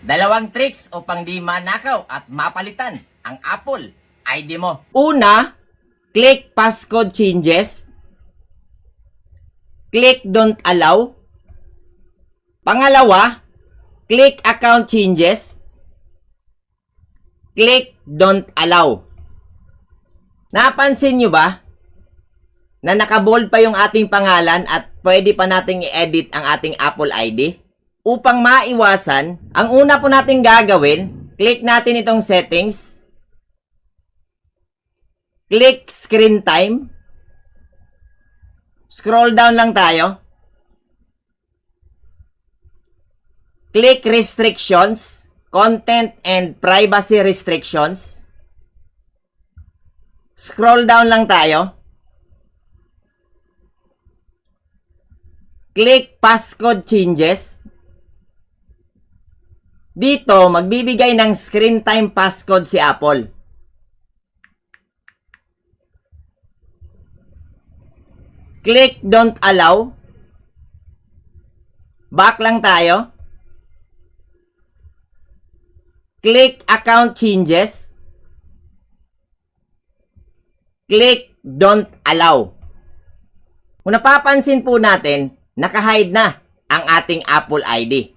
Dalawang tricks upang di manakaw at mapalitan ang Apple ID mo. Una, click passcode changes. Click don't allow. Pangalawa, click account changes. Click don't allow. Napansin nyo ba na nakabold pa yung ating pangalan at pwede pa nating i-edit ang ating Apple ID? Upang maiwasan, ang una po nating gagawin, click natin itong settings. Click screen time. Scroll down lang tayo. Click restrictions, content and privacy restrictions. Scroll down lang tayo. Click passcode changes. Dito, magbibigay ng screen time passcode si Apple. Click don't allow. Back lang tayo. Click account changes. Click don't allow. Kung napapansin po natin, naka-hide na ang ating Apple ID.